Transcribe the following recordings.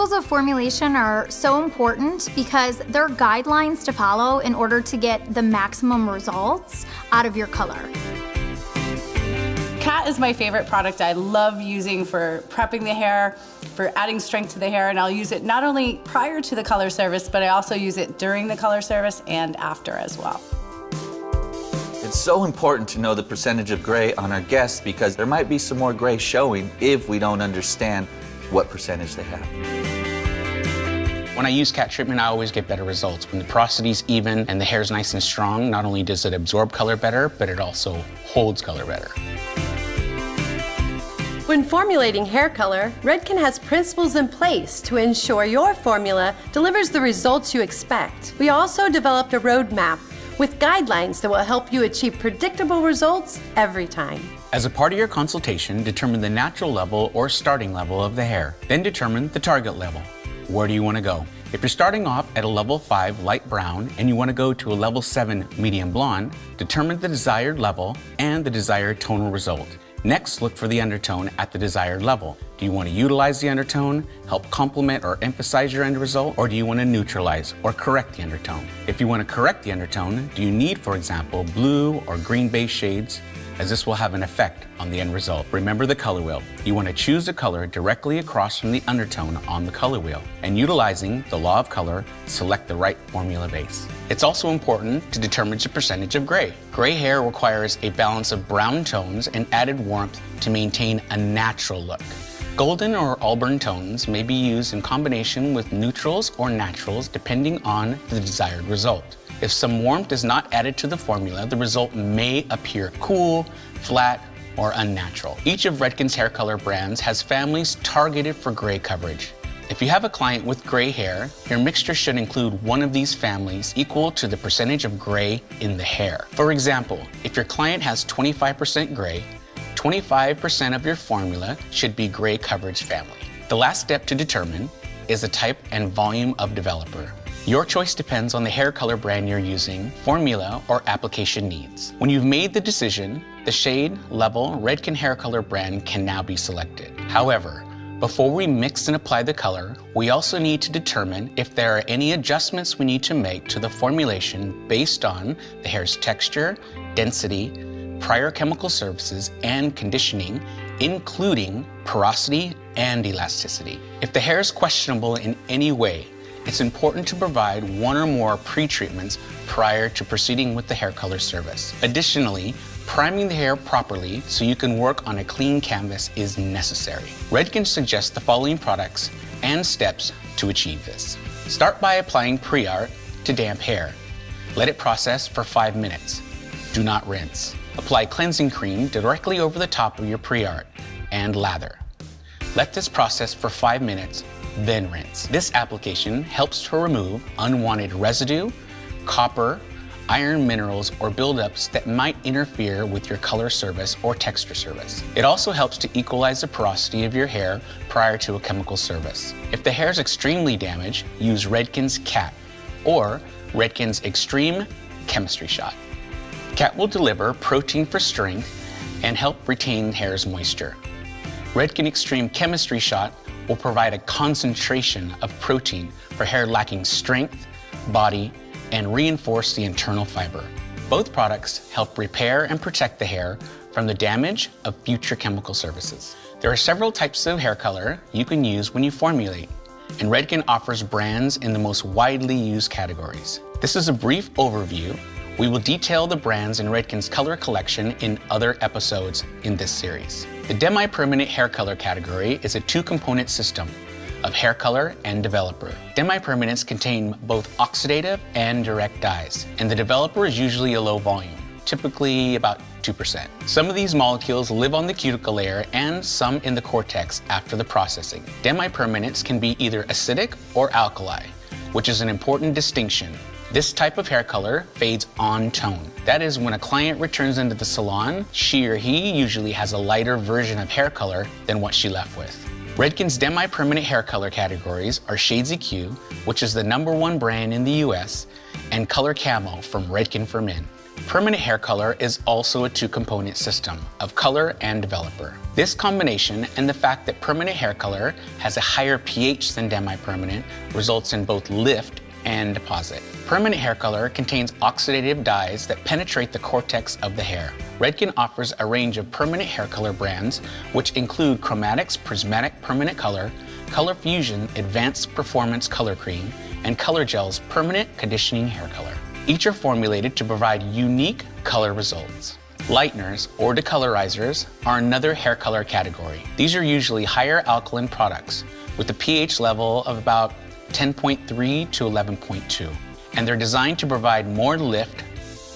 principles of formulation are so important because they're guidelines to follow in order to get the maximum results out of your color. Cat is my favorite product. I love using for prepping the hair, for adding strength to the hair, and I'll use it not only prior to the color service, but I also use it during the color service and after as well. It's so important to know the percentage of gray on our guests because there might be some more gray showing if we don't understand what percentage they have. When I use cat treatment, I always get better results. When the porosity's even and the hair's nice and strong, not only does it absorb color better, but it also holds color better. When formulating hair color, Redken has principles in place to ensure your formula delivers the results you expect. We also developed a roadmap with guidelines that will help you achieve predictable results every time. As a part of your consultation, determine the natural level or starting level of the hair. Then determine the target level. Where do you want to go? If you're starting off at a level 5 light brown and you want to go to a level 7 medium blonde, determine the desired level and the desired tonal result. Next, look for the undertone at the desired level. Do you want to utilize the undertone, help complement or emphasize your end result, or do you want to neutralize or correct the undertone? If you want to correct the undertone, do you need, for example, blue or green base shades, as this will have an effect on the end result? Remember the color wheel. You want to choose a color directly across from the undertone on the color wheel, and utilizing the law of color, select the right formula base. It's also important to determine the percentage of gray. Gray hair requires a balance of brown tones and added warmth to maintain a natural look. Golden or auburn tones may be used in combination with neutrals or naturals depending on the desired result. If some warmth is not added to the formula, the result may appear cool, flat, or unnatural. Each of Redken's hair color brands has families targeted for gray coverage. If you have a client with gray hair, your mixture should include one of these families equal to the percentage of gray in the hair. For example, if your client has 25% gray, 25% of your formula should be gray coverage family. The last step to determine is the type and volume of developer. Your choice depends on the hair color brand you're using, formula, or application needs. When you've made the decision, the shade, level, Redken hair color brand can now be selected. However, before we mix and apply the color, we also need to determine if there are any adjustments we need to make to the formulation based on the hair's texture, density, prior chemical services, and conditioning, including porosity and elasticity. If the hair is questionable in any way, it's important to provide one or more pre-treatments prior to proceeding with the hair color service. Additionally, priming the hair properly so you can work on a clean canvas is necessary. Redken suggests the following products and steps to achieve this. Start by applying pre-art to damp hair. Let it process for 5 minutes. Do not rinse. Apply cleansing cream directly over the top of your pre-art and lather. Let this process for 5 minutes, then rinse. This application helps to remove unwanted residue, copper, iron minerals, or buildups that might interfere with your color service or texture service. It also helps to equalize the porosity of your hair prior to a chemical service. If the hair is extremely damaged, use Redken's Cat or Redken's Extreme Chemistry Shot. Cat will deliver protein for strength and help retain hair's moisture. Redken Extreme Chemistry Shot will provide a concentration of protein for hair lacking strength, body, and reinforce the internal fiber. Both products help repair and protect the hair from the damage of future chemical services. There are several types of hair color you can use when you formulate, and Redken offers brands in the most widely used categories. This is a brief overview. We will detail the brands in Redken's color collection in other episodes in this series. The DEMI-PERMANENT hair color category is a 2-component system of hair color and developer. DEMI-PERMANENTs contain both oxidative and direct dyes, and the developer is usually a low volume, typically about 2%. Some of these molecules live on the cuticle layer and some in the cortex after the processing. DEMI-PERMANENTs can be either acidic or alkali, which is an important distinction. This type of hair color fades on tone. That is, when a client returns into the salon, she or he usually has a lighter version of hair color than what she left with. Redken's DEMI-PERMANENT hair color categories are Shades EQ, which is the #1 brand in the US, and Color Camo from Redken for Men. Permanent hair color is also a two-component system of color and developer. This combination and the fact that permanent hair color has a higher pH than DEMI-PERMANENT results in both lift and deposit. Permanent hair color contains oxidative dyes that penetrate the cortex of the hair. Redken offers a range of permanent hair color brands, which include Chromatic's Prismatic Permanent Color, Color Fusion Advanced Performance Color Cream, and Color Gel's Permanent Conditioning Hair Color. Each are formulated to provide unique color results. Lighteners or decolorizers are another hair color category. These are usually higher alkaline products with a pH level of about 10.3 to 11.2, and they're designed to provide more lift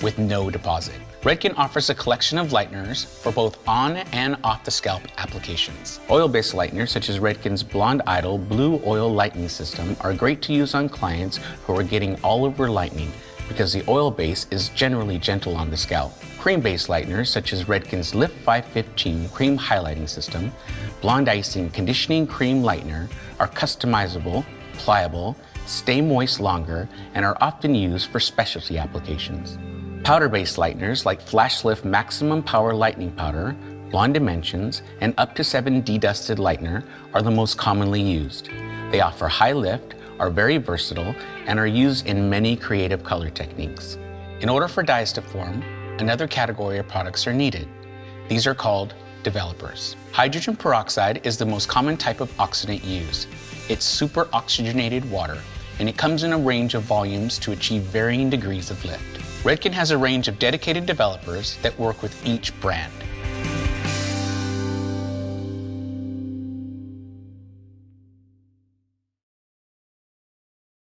with no deposit. Redken offers a collection of lighteners for both on and off the scalp applications. Oil-based lighteners such as Redken's Blonde Idol Blue Oil Lightening System are great to use on clients who are getting all over lightening because the oil base is generally gentle on the scalp. Cream-based lighteners such as Redken's Lift 515 Cream Highlighting System, Blonde Icing Conditioning Cream Lightener are customizable, pliable, stay moist longer, and are often used for specialty applications. Powder-based lighteners like Flash Lift Maximum Power Lightening Powder, Blonde Dimensions, and up to 7 dedusted lightener are the most commonly used. They offer high lift, are very versatile, and are used in many creative color techniques. In order for dyes to form, another category of products are needed. These are called developers. Hydrogen peroxide is the most common type of oxidant used. It's super oxygenated water, and it comes in a range of volumes to achieve varying degrees of lift. Redken has a range of dedicated developers that work with each brand.